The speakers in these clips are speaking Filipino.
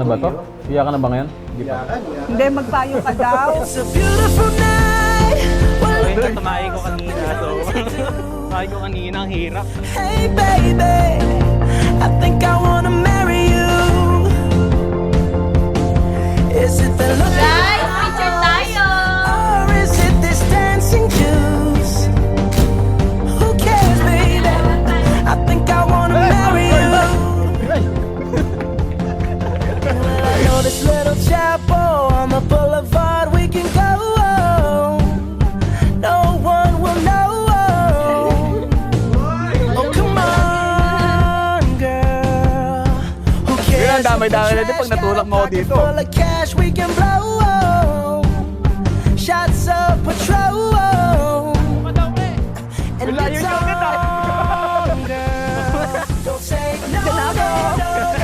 ba to? Iyakan na ba ngayon? Hindi pa. Hindi, magpayo ka daw. It's a beautiful night. Ayun, tatamaan ko kanina. So, tatamaan ko kanina, ang hirap. Hey baby, I think I wanna marry you. Is it the look Guys, picture tayo! or is it this dancing juice? Who cares, baby? I think I wanna marry you. Well, I know this little chapel on the boulevard we can go. No one will know. Oh, come on, girl. Who cares? damay-damay na din pag natulak mo ako dito. Full of cash we can blow. Shots of patrol. And it's on, girl. Don't say no, no, no, no. Just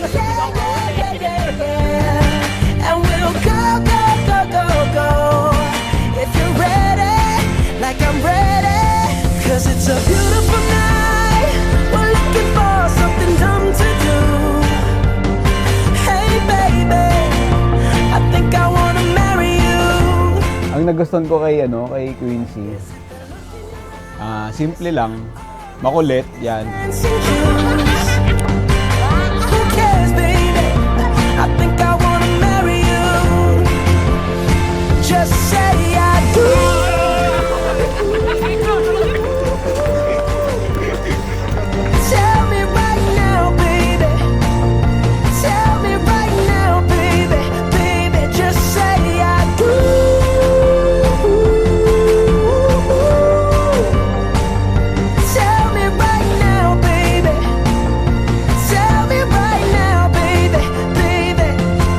say yeah, yeah, yeah, yeah. And we'll go, go, go, go, go. If you're ready, like I'm ready. 'Cause it's a beautiful night. We're looking for something dumb to do. Hey baby, I think I wanna marry you. Ang nagustuhan ko kay Quincy, simple lang, makulit, yan. Dancing juice. Who cares, baby? I think I wanna marry you. Just say I do. Tell me right now, baby. Tell me right now, baby. Baby, just say I do. Tell me right now, baby. Tell me right now, baby. Baby,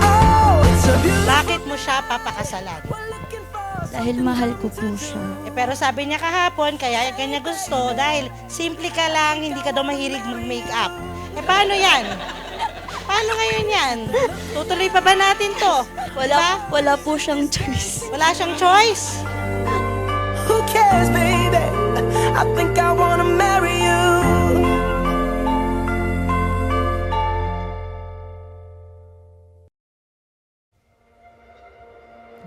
oh, it's a beautiful. Bakit mo siya papakasalan? Dahil mahal ko po siya. Pero sabi niya kahapon, kaya kanya gusto dahil simple ka lang, hindi ka daw mahilig mag-makeup. Paano yan? Paano ngayon yan? Tutuloy pa ba natin to? Wala po siyang choice. Wala siyang choice. Who cares, baby? I think I wanna marry you.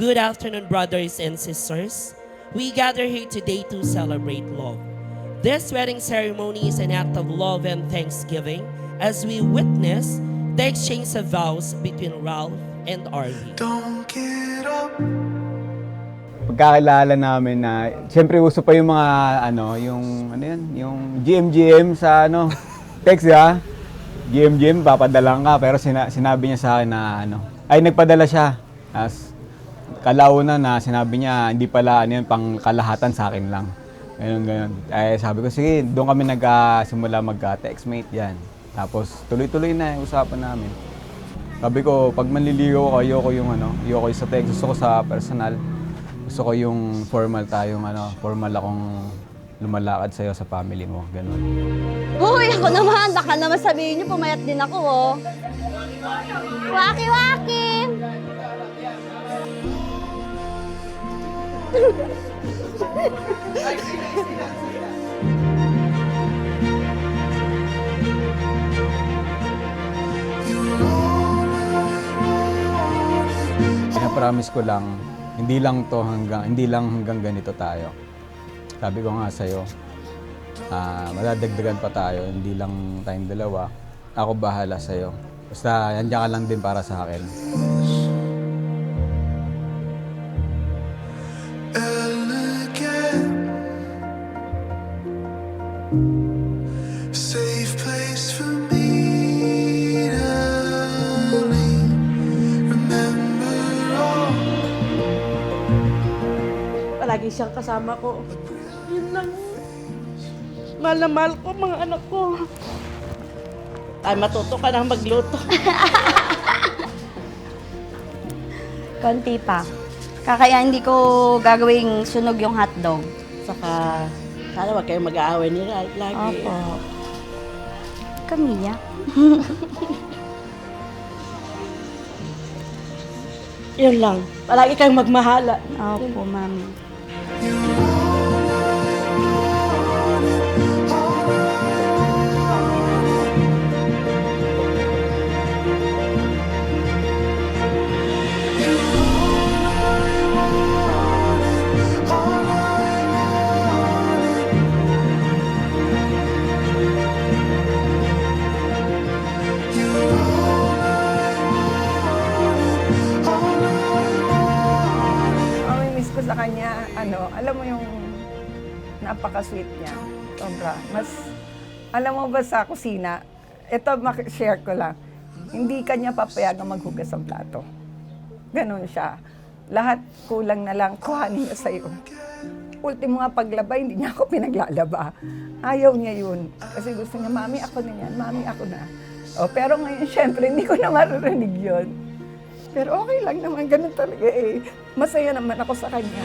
Good afternoon, brothers and sisters. We gather here today to celebrate love. This wedding ceremony is an act of love and thanksgiving as we witness the exchange of vows between Ralph and Arlie. Don't get up. Pagkakilala namin na, siyempre uso pa yung mga, yung GM sa, text, ha? GM, papadalang ka, pero sinabi niya sa akin na, nagpadala siya. As, kalaunan na sinabi niya, hindi pala, pang kalahatan sa akin lang. Ganun. Sabi ko, sige, doon kami nagsimula mag-textmate yan. Tapos, tuloy-tuloy na yung usapan namin. Sabi ko, pag manliligaw ako, ayoko yung sa text, gusto ko sa personal. Gusto ko yung formal tayong, formal akong lumalakad sa'yo sa family mo, ganun. Uy, ako naman. Baka naman sabihin niyo, pumayat din ako, oh. Waki-waki! Pinapromise ko lang, hindi lang hanggang ganito tayo. Sabi ko nga sa'yo, madadagdagan pa tayo, hindi lang tayong dalawa. Ako bahala sa'yo. Basta nandiyan ka lang din para sa akin. Safe place for me, darling. Remember all. Palagi siyang kasama ko. Yun lang. Mahal na mahal ko mga anak ko. Ay, matuto ka nang magluto. Konti pa. Kaya hindi ko gagawing sunog yung hotdog. Saka, sana wag kayong mag-aaway nila lagi. Opo. Kamiya. Yun lang. Palagi kayong magmahala. Opo, mami. sa kanya, alam mo yung napaka-sweet niya. Sobra. Mas, alam mo ba sa kusina, ito share ko lang, hindi kanya papayagang maghugas ng plato. Ganon siya. Lahat kulang na lang, kuhanin niya sa'yo. Ultimo nga paglaba, hindi niya ako pinaglalaba. Ayaw niya yun. Kasi gusto niya, mami, ako na yan. Mami, ako na. Pero ngayon, syempre, hindi ko na maririnig yun. Pero okay lang naman, ganun talaga eh. Masaya naman ako sa kanya.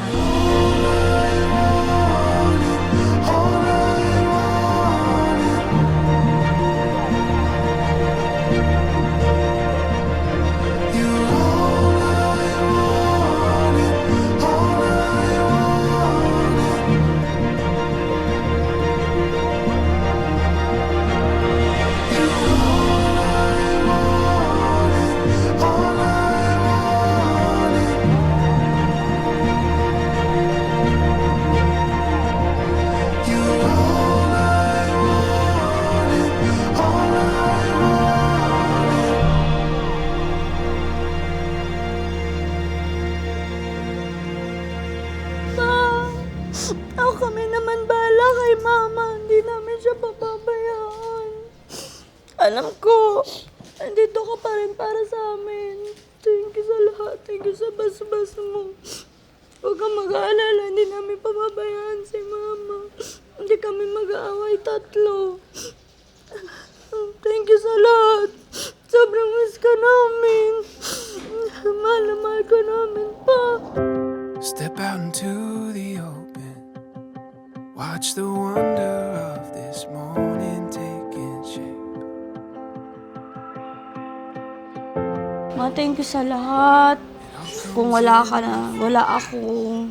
Ako kami naman bahala kay mama. Hindi namin siya papabayaan. Alam ko, andito ka pa rin para sa amin. Thank you sa lahat. Thank you sa basbas mo. Huwag kang mag-aalala. Hindi namin papabayaan si mama. Hindi kami mag-aaway tatlo. Thank you sa lahat. Sobrang miss ka namin. Mahal na mahal ka namin pa. Step out into the open. Watch the wonder of this morning taking shape. Ma, thank you sa lahat. Kung wala ka na, wala ako.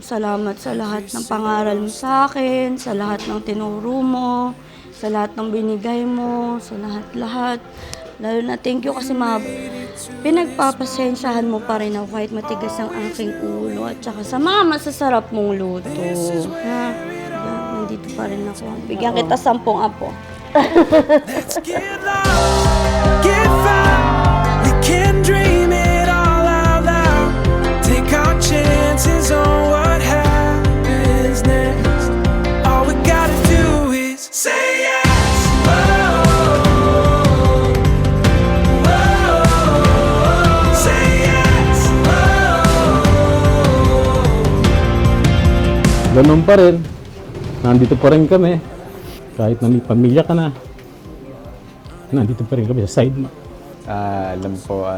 Salamat sa lahat ng pangaral mo sa akin, sa lahat ng tinuro mo, sa lahat ng binigay mo, sa lahat-lahat. Lalo na thank you kasi pinagpapasensyahan mo pa rin ako kahit matigas ang aking ulo at saka sa mga masasarap mong luto. Ha? Nandito pa rin ako. Bigyan kita 10 apo. Let's get loud, get found. We can dream it all out loud. Take our chances on what happens next. All we gotta do is say yes. Ganun pa rin. Nandito pa rin kami. Kahit na may pamilya ka na. Nandito pa rin kami sa side mo. Alam ko,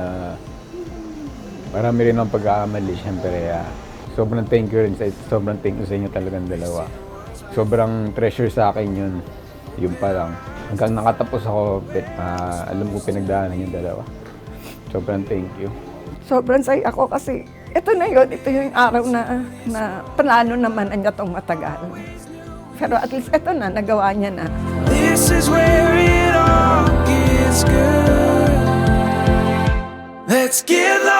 marami rin ang pag-aamal. Siyempre, sobrang thank you rin sobrang thank you sa inyo talagang dalawa. Sobrang treasure sa akin yun. Yun pa lang. Hanggang nakatapos ako, alam ko pinagdaanan yung dalawa. Sobrang thank you. Sobrang saya ako kasi ito na yun, ito yung araw na plano naman niya itong matagal. Pero at least ito na, nagawa niya na. This is where it all gets good. Let's get lost.